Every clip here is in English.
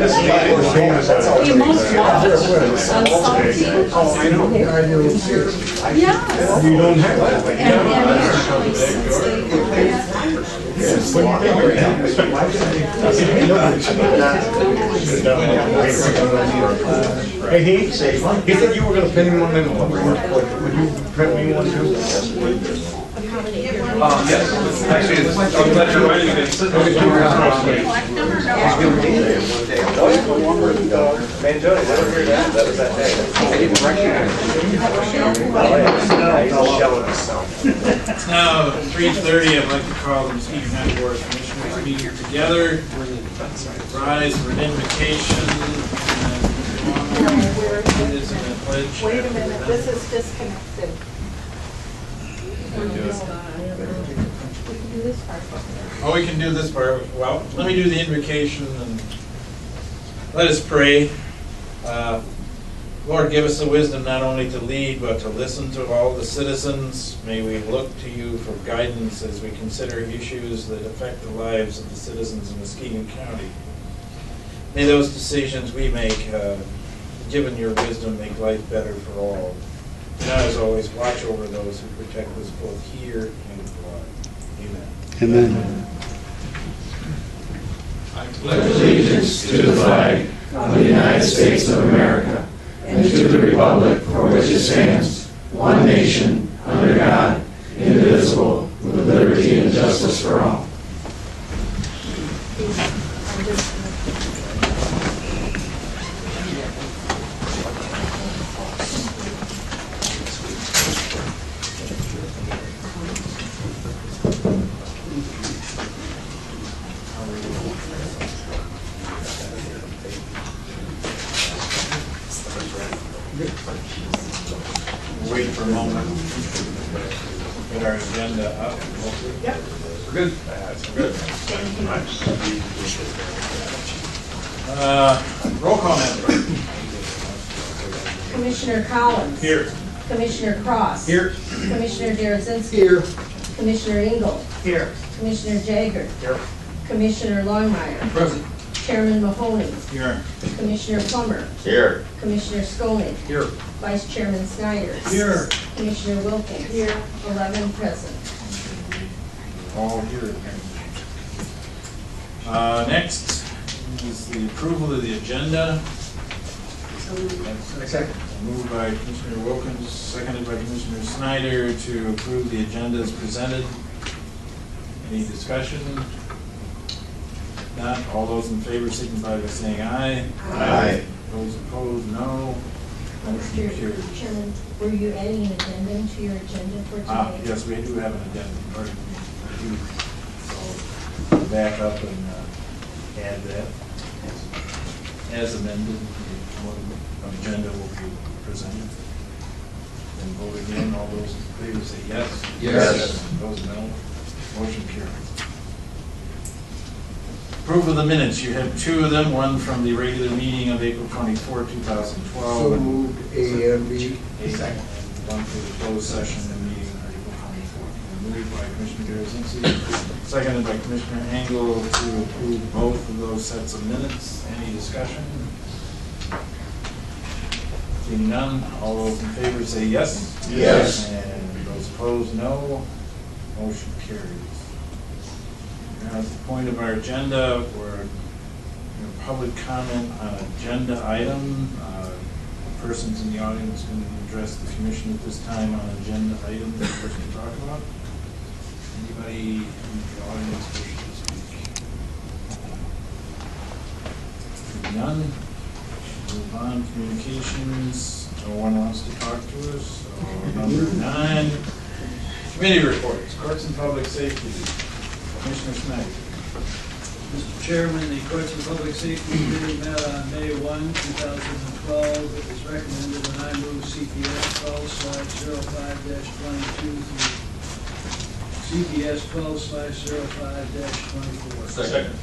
You most watch salty. Oh, I know. Yeah. You don't have that. And actually, since they have Hey, he said you were gonna send me one in. Would you print me one too? Yes, actually, I'm glad you're writing it. Man, Jody, never heard that. That was that day. I didn't recognize it. It's now 3:30. I'd like to call the Muskegon County Board of Commissioners meeting together. Rise for an invocation. And it is in a pledge. Wait a minute, this is disconnected. Oh, we can do this part. Well, let me do the invocation and let us pray. Lord, give us the wisdom not only to lead, but to listen to all the citizens. May we look to you for guidance as we consider issues that affect the lives of the citizens of Muskegon County. May those decisions we make, given your wisdom, make life better for all. And as always, watch over those who protect us both here and abroad. Amen. Amen. I pledge allegiance to the flag of the United States of America and to the republic for which it stands, one nation, under God, indivisible, with liberty and justice for all. Wait for a moment. Get our agenda up. Yep. We're good. That's good. Roll call, Madam. Commissioner Collins. Here. Commissioner Cross. Here. Commissioner Derazinski. Here. Commissioner Engel. Here. Commissioner Jagger. Here. Commissioner Longmire. Present. Chairman Mahoney. Here. Commissioner Plummer. Here. Commissioner Skolnick. Here. Vice Chairman Snyder. Here. Commissioner Wilkins. Here. 11 present. All here. Next is the approval of the agenda. Second. Moved by Commissioner Wilkins, seconded by Commissioner Snyder to approve the agenda as presented. Any discussion? Not. All those in favor signify by saying aye. Aye. Those opposed, no. Motion carried. Mr. Chairman, were you adding an addendum to your agenda for today? Yes, we do have an addendum. Pardon me. So back up and add that as amended. The agenda will be presented. Then vote again. All those in favor say yes. Yes. Those no. Motion carries. Approval of the minutes. You have two of them. One from the regular meeting of April 24, 2012. So moved, A and B. Second. One for the closed session and meeting on April 24th. Moved by Commissioner Derazinski, seconded by Commissioner Engel to approve both of those sets of minutes. Any discussion? Seeing none, all those in favor say yes. Yes. And those opposed, no. Motion carries. Now, at the point of our agenda, for public comment on agenda item, persons in the audience can address the commission at this time on agenda items that we're going to talk about. Anybody in the audience wish to speak? None. Move on. Communications. No one wants to talk to us. So, number 9. Committee reports. Courts and Public Safety. Commissioner Snyder. Mr. Chairman, the Courts of Public Safety Committee met on May 1, 2012. It was recommended that I move CPS 12/05-22 through CPS 12/05-24. Second.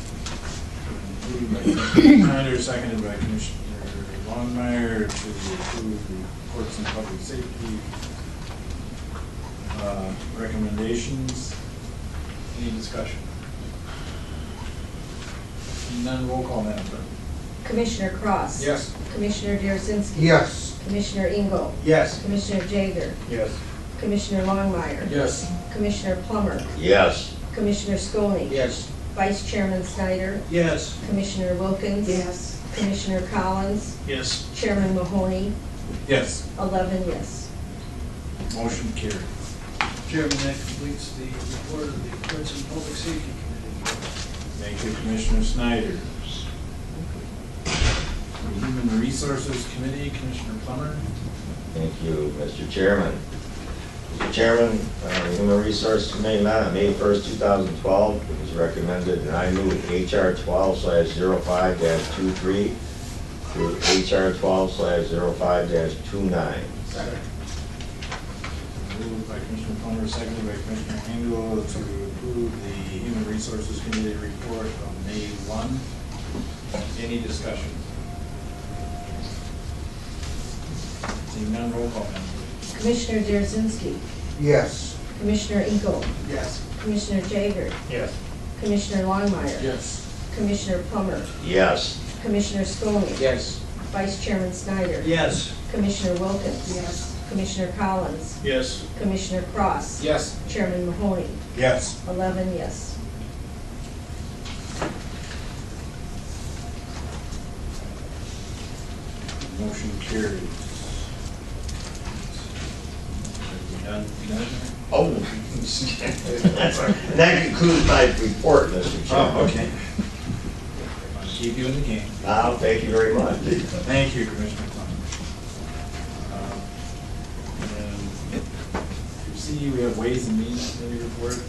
Moved by Commissioner Snyder, seconded by Commissioner Longmire to approve the Courts and Public Safety recommendations. Any discussion? None. Roll call, Madam Clerk. Commissioner Cross. Yes. Commissioner Derzinski. Yes. Commissioner Engel. Yes. Commissioner Jager. Yes. Commissioner Longmire. Yes. Commissioner Plummer. Yes. Commissioner Skolnick. Yes. Vice Chairman Snyder. Yes. Commissioner Wilkins. Yes. Commissioner Collins. Yes. Chairman Mahoney. Yes. 11 yes. Motion carried. Chairman, that completes the report of the Courts and Public Safety Committee. Thank you, Commissioner Snyder. The Human Resources Committee, Commissioner Plummer. Thank you, Mr. Chairman. Mr. Chairman, the Human Resource Committee met on May 1st, 2012. It was recommended, and I move HR 12/05-23 through HR 12/05-29. Second. Moved by Commissioner Plummer, seconded by Commissioner Engel to approve the Human Resources Committee report of May 1. Any discussion? Seeing none, roll call, Madam Clerk. Commissioner Derzinski. Yes. Commissioner Engel. Yes. Commissioner Jager. Yes. Commissioner Longmire. Yes. Commissioner Plummer. Yes. Commissioner Skolnick. Yes. Vice Chairman Snyder. Yes. Commissioner Wilkins. Yes. Commissioner Collins. Yes. Commissioner Cross. Yes. Chairman Mahoney. Yes. 11 yes. Motion carried. Done? Oh, that concludes my report, Mr. Chairman. Oh, okay. I'll keep you in the game. Thank you very much. Thank you, Commissioner Plummer. And you see, we have Ways and Means Committee report.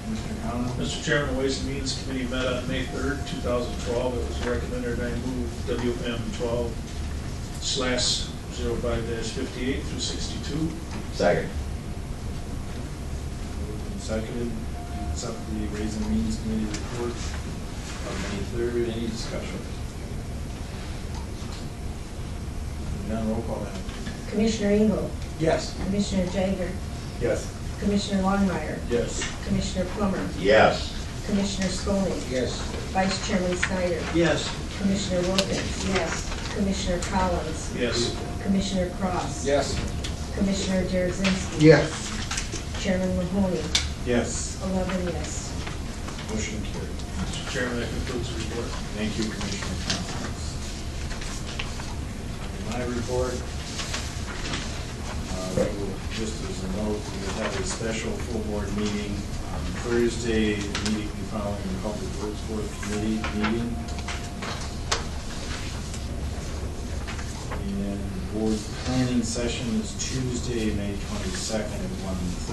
Commissioner Collins. Mr. Chairman, the Ways and Means Committee met on May 3rd, 2012. It was recommended I move WM 12/05-58 through 62. Second. Moved and seconded, to accept the Ways and Means Committee report of May 3rd. Any discussion? None, roll call, Madam Clerk. Commissioner Engel. Yes. Commissioner Jager. Yes. Commissioner Longmire. Yes. Commissioner Plummer. Yes. Commissioner Skolnick. Yes. Vice Chairman Snyder. Yes. Commissioner Wilkins. Yes. Commissioner Collins. Yes. Commissioner Cross. Yes. Commissioner Derzinski. Yes. Chairman Mahoney. Yes. 11 yes. Motion carried. Mr. Chairman, that concludes the report. Thank you, Commissioner Collins. My report, we will, just as a note, we will have a special full board meeting on Thursday, immediately following the Public Works Board Committee meeting. And board planning session is Tuesday, May 22nd at 1:30. I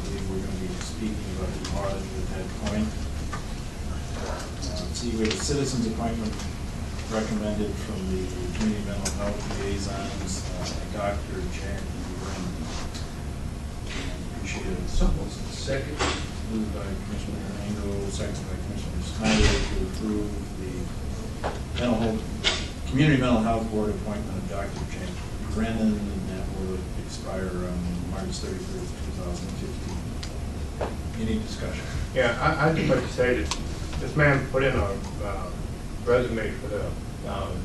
believe we're going to be speaking about the audit at that point. See, we have a citizens appointment recommended from the community mental health liaisons, Dr. Jackie Brennan. Appreciate it. Second. Moved by Commissioner Engel, seconded by Commissioner Snyder to approve the community mental health board appointment of Dr. Jackie Brennan, and that will expire on March 31st, 2015. Any discussion? Yeah, I'd just like to say that this man put in a resume for the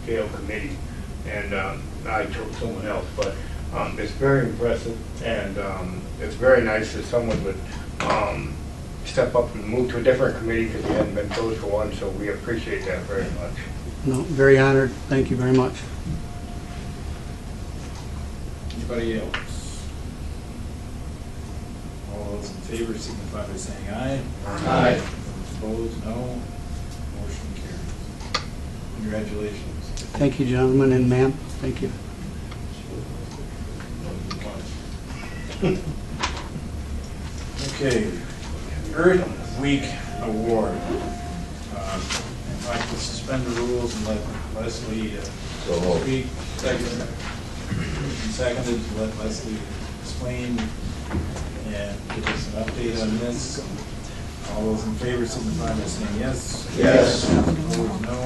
jail committee, and I took someone else, but it's very impressive, and it's very nice that someone would step up and move to a different committee because he hadn't been chosen for one, so we appreciate that very much. No, very honored. Thank you very much. Anybody else? All those in favor signify by saying aye. Aye. Those opposed, no. Motion carries. Congratulations. Thank you, gentlemen and ma'am. Thank you. Okay, Earth Week Award. I'd like to suspend the rules and let Leslie So moved. speak. Seconded to let Leslie explain and give us an update on this. All those in favor signify by saying yes. Yes. Opposed, no.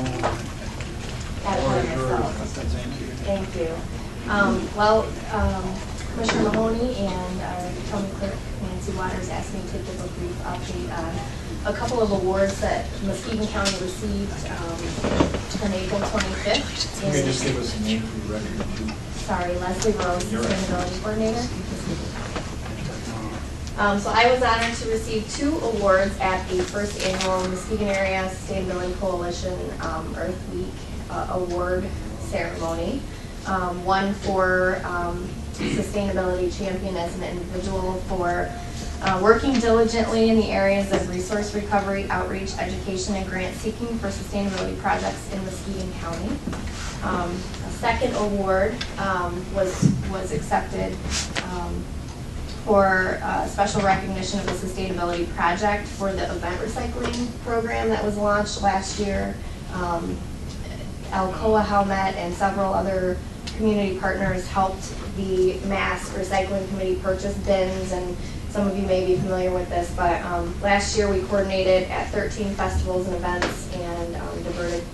Floor is yours. Thank you. Thank you. Commissioner Mahoney and our county clerk Nancy Waters asked me to give a brief update on a couple of awards that Muskegon County received on April 25th. Can you just give us a name for the record, too? Sorry, Leslie Rose, You're right. Sustainability Coordinator. So I was honored to receive 2 awards at the first annual Muskegon Area Sustainability Coalition Earth Week Award ceremony. One for Sustainability Champion as an individual for working diligently in the areas of resource recovery, outreach, education, and grant seeking for sustainability projects in Muskegon County. A second award was accepted for special recognition of a sustainability project for the event recycling program that was launched last year. Alcoa Helmet and several other community partners helped the Mass Recycling Committee purchase bins, and some of you may be familiar with this, but last year we coordinated at 13 festivals and events and diverted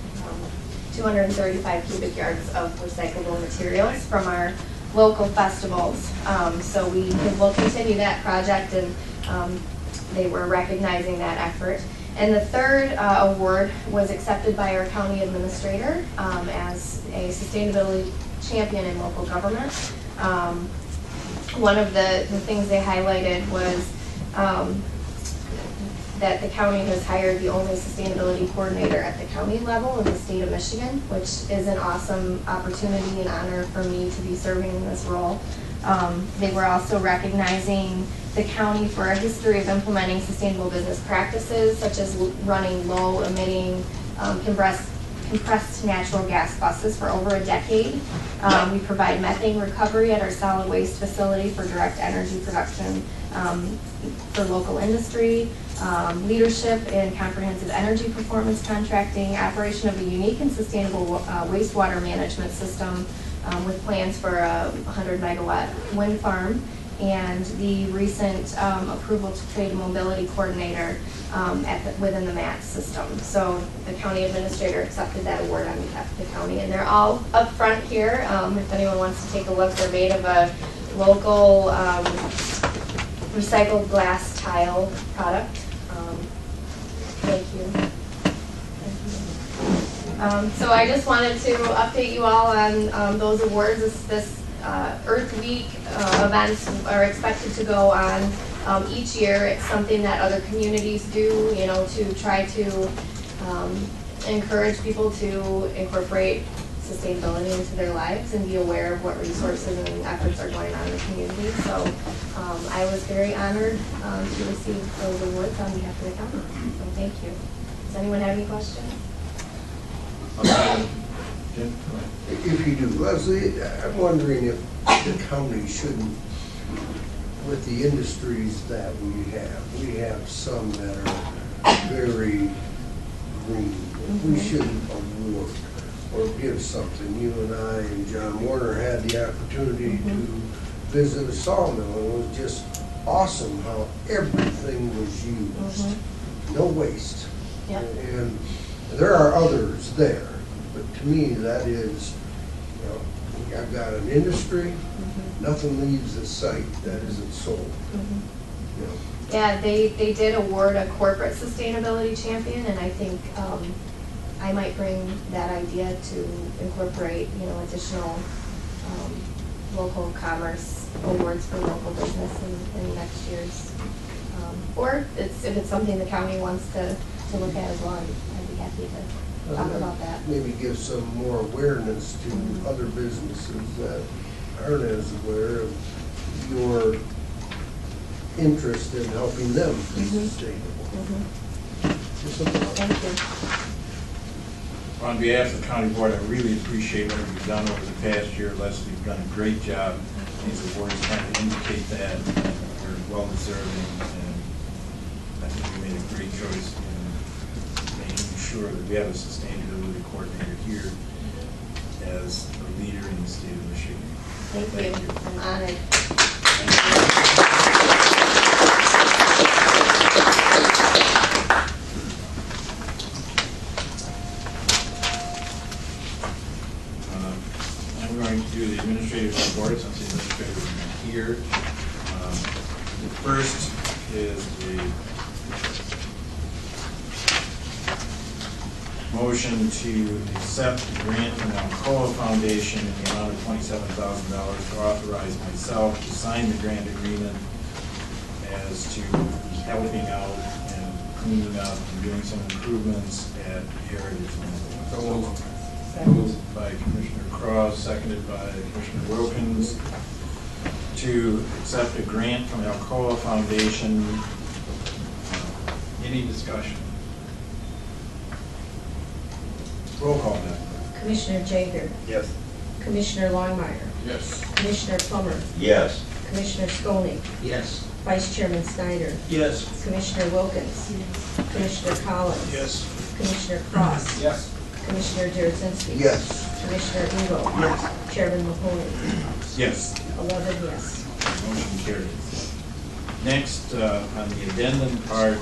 235 cubic yards of recyclable materials from our local festivals. So we will continue that project, and they were recognizing that effort. And the third award was accepted by our county administrator as a sustainability champion in local government. One of the things they highlighted was that the county has hired the only sustainability coordinator at the county level in the state of Michigan, which is an awesome opportunity and honor for me to be serving in this role. They were also recognizing the county for a history of implementing sustainable business practices, such as running low-emitting compressed natural gas buses for over a decade. We provide methane recovery at our solid waste facility for direct energy production for local industry, leadership in comprehensive energy performance contracting, operation of a unique and sustainable wastewater management system with plans for a 100 megawatt wind farm, and the recent approval to create a mobility coordinator within the MATS system. So the county administrator accepted that award on behalf of the county, and they're all up front here. If anyone wants to take a look, they're made of a local recycled glass tile product. Thank you. So I just wanted to update you all on those awards. This Earth Week events are expected to go on each year. It's something that other communities do, you know, to try to encourage people to incorporate sustainability into their lives and be aware of what resources and efforts are going on in the community. So I was very honored to receive those awards on behalf of the county. So thank you. Does anyone have any questions? Jim? If you do, Leslie, I'm wondering if the county shouldn't, with the industries that we have some that are very green. We shouldn't award or give something. You and I and John Warner had the opportunity to visit a sawmill, and it was just awesome how everything was used. No waste. Yep. And there are others there, but to me that is, you know, I've got an industry, nothing leaves the site that isn't sold. You know. Yeah, they did award a corporate sustainability champion, and I think I might bring that idea to incorporate, you know, additional local commerce awards for local business in next year's. Or if it's something the county wants to look at as well, I'd be happy to talk about that. Maybe give some more awareness to other businesses that aren't as aware of your interest in helping them be sustainable. Just something like that. Thank you. On behalf of the county board, I really appreciate what you've done over the past year. Leslie, you've done a great job. These awards kind of indicate that. They're well deserving, and I think you made a great choice in making sure that we have a sustainability coordinator here as a leader in the state of Michigan. Thank you. I'm honored. I'm going to do the administrative report since the administrator is not here. The first is the motion to accept the grant from the Alcoa Foundation in the amount of $27,000 to authorize myself to sign the grant agreement as to helping out and cleaning up and doing some improvements at Heritage Landfill. Moved by Commissioner Cross, seconded by Commissioner Wilkins, to accept a grant from the Alcoa Foundation. Any discussion? Roll call now. Commissioner Jager, Yes. Commissioner Longmeyer, Yes. Commissioner Plummer, Yes. Commissioner Skolnick, Yes. Vice Chairman Snyder, Yes. Commissioner Wilkins, Commissioner Collins, Yes. Commissioner Cross, Yes. Commissioner Jaredzinski. Yes. Commissioner Engel. Yes. Chairman Mahoney. Yes. 11 yes. Motion carries. Next, on the addendum part,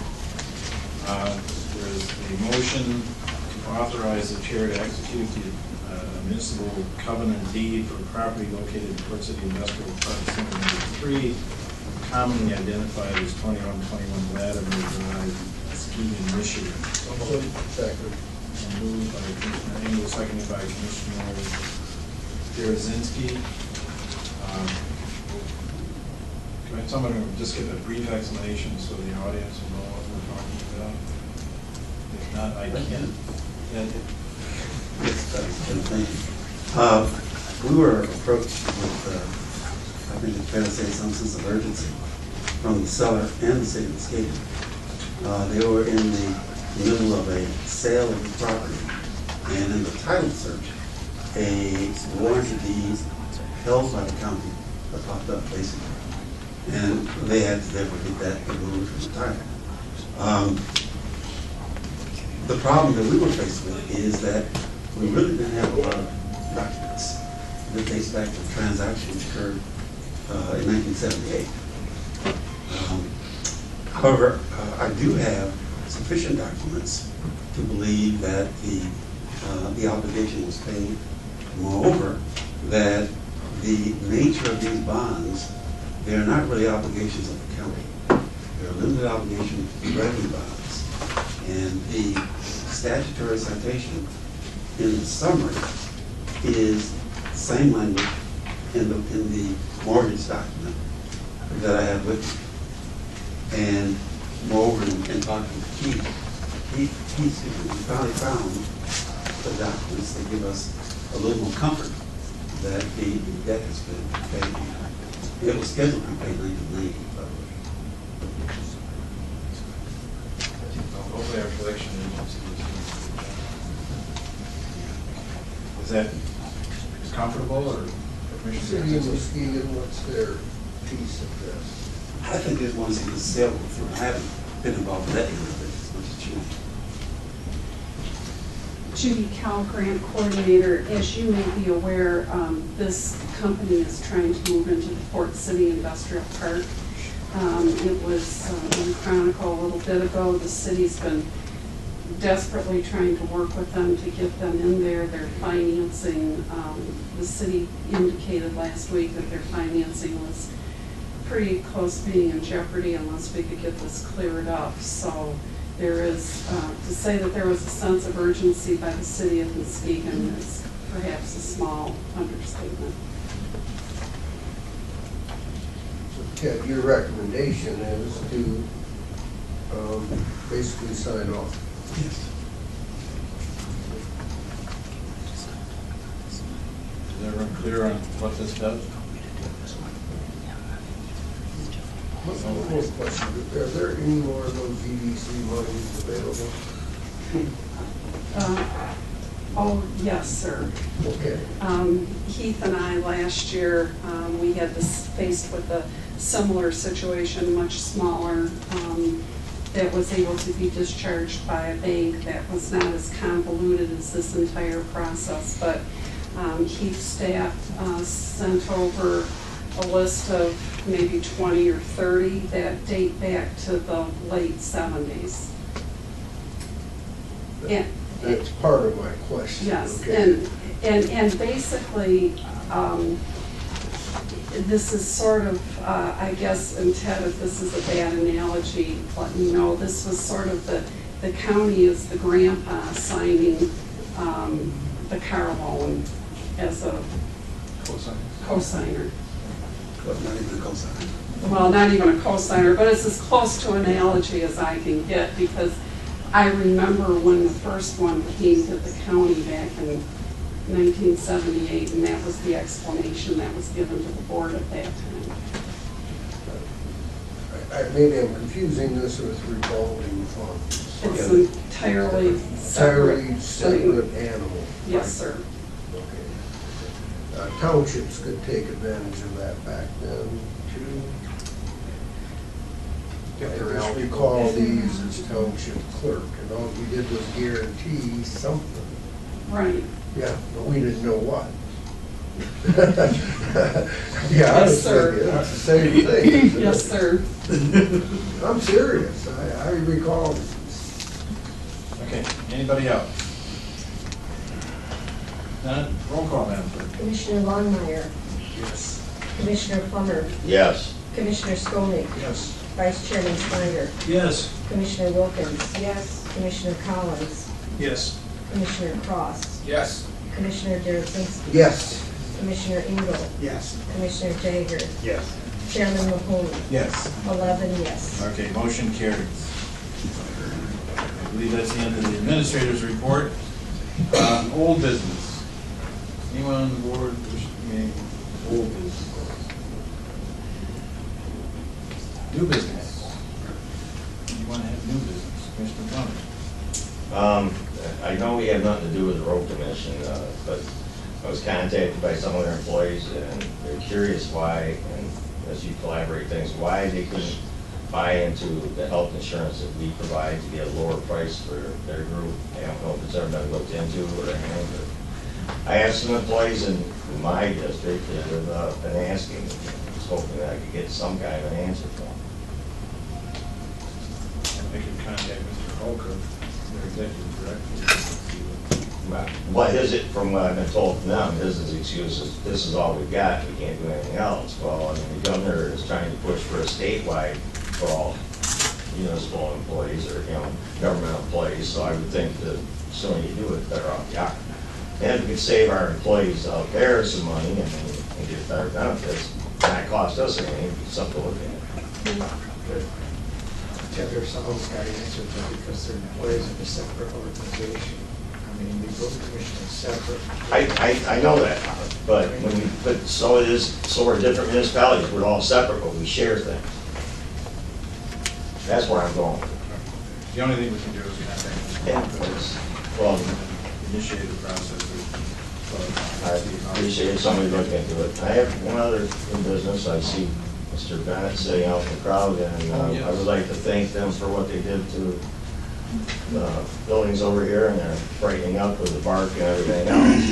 there is a motion to authorize the chair to execute the municipal covenant deed for property located in Port City Industrial Park, Center Number 3, commonly identified as 2121 Latimer Drive, Muskegon, Michigan. Second. Moved by Commissioner Engel, seconded by Commissioner Jaredzinski. Can someone just give a brief explanation so the audience will know what we're talking about? If not, I can. Thank you. We were approached with, I think it's fair to say, some sense of urgency from the seller and the city of Muskegon. They were in the middle of a sale of the property, and in the title search, a warranty deed held by the county that popped up, basically. And they had to therefore get that removed from the title. The problem that we were faced with is that we really didn't have a lot of documents that dates back to the transaction which occurred in 1978. However, I do have sufficient documents to believe that the obligation was paid. Moreover, that the nature of these bonds, they're not really obligations of the county. They're a limited obligation revenue bonds. And the statutory citation in the summary is the same language in the mortgage document that I have with me. And moreover, in talking to Keith, he finally found the documents that give us a little more comfort that the debt has been paid. It was scheduled to be paid in 1990, by the way. Hopefully our collection agency is that comfortable, or City of Muskegon, what's their piece of this? I think they want to see the sale go through. I haven't been involved in that end of it as much as you. Judy Cal, grant coordinator. As you may be aware, this company is trying to move into the Port City Industrial Park. It was in the Chronicle a little bit ago. The city's been desperately trying to work with them to get them in there. Their financing, the city indicated last week that their financing was pretty close to being in jeopardy unless we could get this cleared up. So there is, to say that there was a sense of urgency by the city of Muskegon is perhaps a small understatement. Ted, your recommendation is to basically sign off. Yes. is everyone clear on what this does? One more question. Are there any more of those EDC monies available? Oh, yes, sir. Okay. Heath and I, last year, we had this faced with a similar situation, much smaller, that was able to be discharged by a bank that was not as convoluted as this entire process. But Heath's staff sent over a list of maybe 20 or 30 that date back to the late 70s. And That's part of my question. yes, Okay. and basically, this is sort of, I guess, and Ted, if this is a bad analogy, let me know, this was sort of the the county is the grandpa signing the car loan as a co-signer. But not even a cosign. Well, not even a co-signer, but it's as close to an analogy as I can get, because I remember when the first one came to the county back in 1978, and that was the explanation that was given to the board at that time. Maybe I'm confusing this with revolving funds. It's entirely Entirely separate. separate animal. Yes, sir. Okay. Townships could take advantage of that back then too. I just recall these as township clerk, and all we did was guarantee something. Right. Yeah, but we didn't know what. Yeah, Yes, sir. it's the same thing. isn't it? Yes, sir. I'm serious, I recall. Okay, anybody else? None? Roll call, Madam Clerk. Commissioner Longmire, Yes. Commissioner Plummer, Yes. Commissioner Skolnick, Yes. Vice Chairman Snyder, Yes. Commissioner Wilkins. Yes. Commissioner Collins, Yes. Commissioner Cross, Yes. Commissioner Derasinski. Yes. Commissioner Engel, Yes. Commissioner Jagger, Yes. Chairman Mahoney, Yes. 11 yes. Okay, motion carries. I believe that's the end of the administrator's report. Old business. Anyone on the board wish to make old business? New business. You want to have new business, Commissioner Plummer? I know we have nothing to do with the road commission, but I was contacted by some of their employees, and they're curious why, and as you collaborate things, why they couldn't buy into the health insurance that we provide to get a lower price for their group. I don't know if it's ever been looked into or anything, but I have some employees in my district that have been asking, just hoping that I could get some kind of an answer from them. I can contact Mr. Holker, their executive director. What is it, from what I've been told from them, his excuse is, this is all we've got, we can't do anything else. Well, I mean, the governor is trying to push for a statewide for all municipal employees or, government employees, so I would think the sooner you do it, the better off you are. And we could save our employees out there some money and get better benefits, not cost us anything, it's something to look at. There's some of those guys answered that because they're employees of a separate organization. I mean, the road commission is separate. I know that, but when we put, so are different municipalities, we're all separate, but we share things. That's where I'm going. The only thing we can do is contact Mr. Holker. Well, Initiate the process. I appreciate somebody looking into it. I have one other in business. I see Mr. Bennett sitting out in the crowd, and I would like to thank them for what they did to the buildings over here, and they're brightening up with the bark and everything else.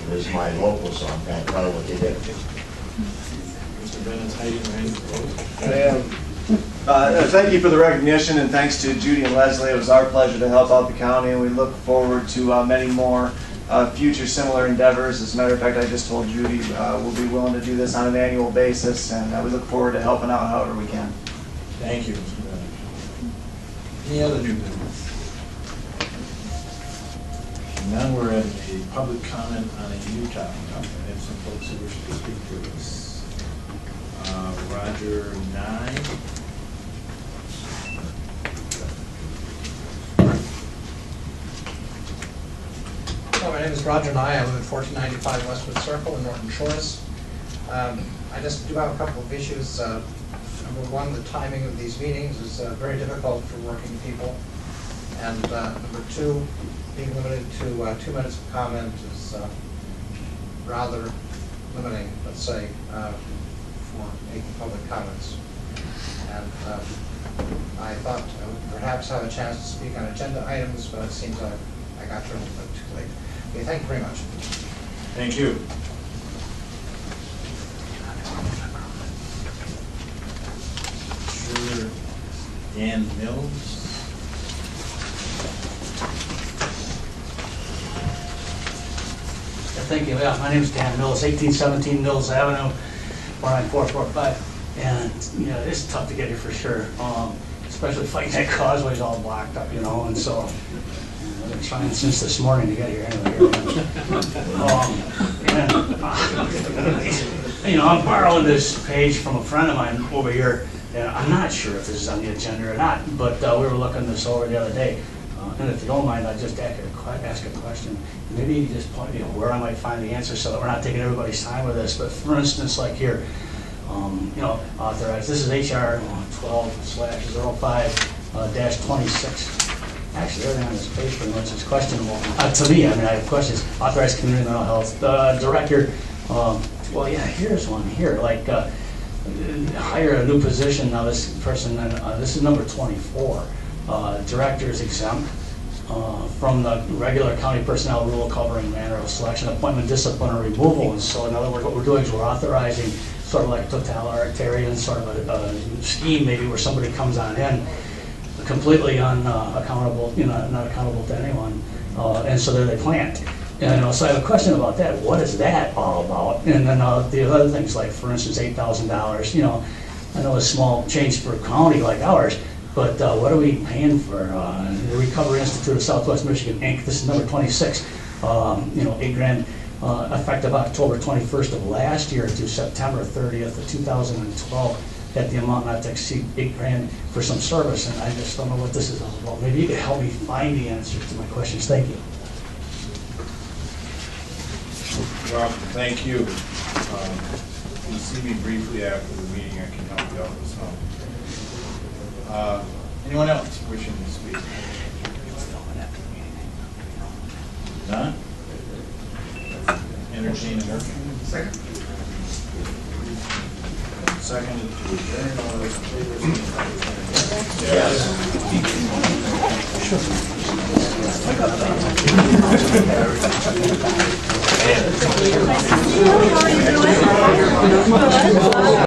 It is my local, so I'm kind of proud of what they did. Mr. Bennett's hiding behind the road. I am. Thank you for the recognition, and thanks to Judy and Leslie. It was our pleasure to help out the county, and we look forward to many more future similar endeavors. As a matter of fact, I just told Judy we'll be willing to do this on an annual basis, and we look forward to helping out however we can. Thank you, Mr. Bennett. Any other new business? Now we're at a public comment on a new topic. I have some folks who wish to speak to us. Roger 9. Hello, my name is Roger Nye. I live at 1495 Westwood Circle in Norton Shores. I just do have a couple of issues. Number one, the timing of these meetings is very difficult for working people. And number two, being limited to 2 minutes of comment is rather limiting, let's say, for making public comments. And I thought I would perhaps have a chance to speak on agenda items, but it seems I got here a little bit too late. Okay, thank you very much. Thank you. Sure. Dan Mills. Thank you. Yeah, my name is Dan Mills, 1817 Mills Avenue, 49445. And, it's tough to get here for sure. It's especially fighting that causeway's all blocked up, you know, and so I've been trying since this morning to get here anyway. You know, I'm borrowing this page from a friend of mine over here, and I'm not sure if this is on the agenda or not, but we were looking this over the other day. And if you don't mind, I'd just ask a question. Maybe you can just point me where I might find the answer so that we're not taking everybody's time with this. But for instance, like here, you know, authorized, this is HR 12/05-26. Actually, everything on this page pretty much is questionable. To me, I mean, I have questions. Authorized community mental health director. Well, yeah, here's one here. Like, hire a new position. Now, this person, this is number 24. Director is exempt from the regular county personnel rule covering manner of selection, appointment, discipline, or removal. And so, in other words, what we're doing is we're authorizing sort of like totalitarian sort of a scheme, maybe where somebody comes on in completely unaccountable, you know, not accountable to anyone, and so there they plant. And so I have a question about that. What is that all about? And then the other things, like for instance, $8,000. You know, I know a small change for a county like ours. But what are we paying for the Recovery Institute of Southwest Michigan, Inc.? This is number 26. You know, $8,000 effective October 21st of last year to September 30th of 2012 at the amount not to exceed $8,000 for some service. And I just don't know what this is all about. Maybe you could help me find the answer to my questions. Thank you. Well, thank you. If you see me briefly after the meeting, I can help you out with some. Anyone else wishing to speak? None? Entertain a motion. Second. Seconded to adjourn. All those in favor, signify by saying yes.